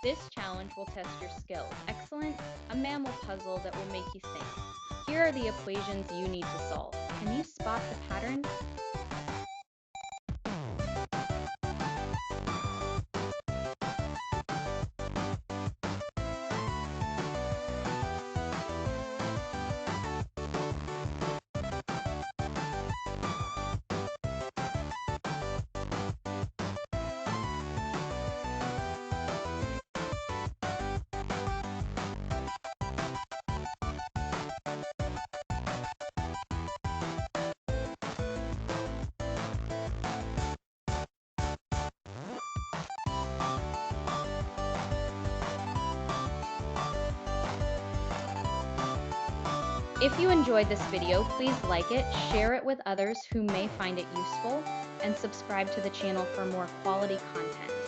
This challenge will test your skills. Excellent, a mammal puzzle that will make you think. Here are the equations you need to solve. Can you spot the pattern? If you enjoyed this video, please like it, share it with others who may find it useful, and subscribe to the channel for more quality content.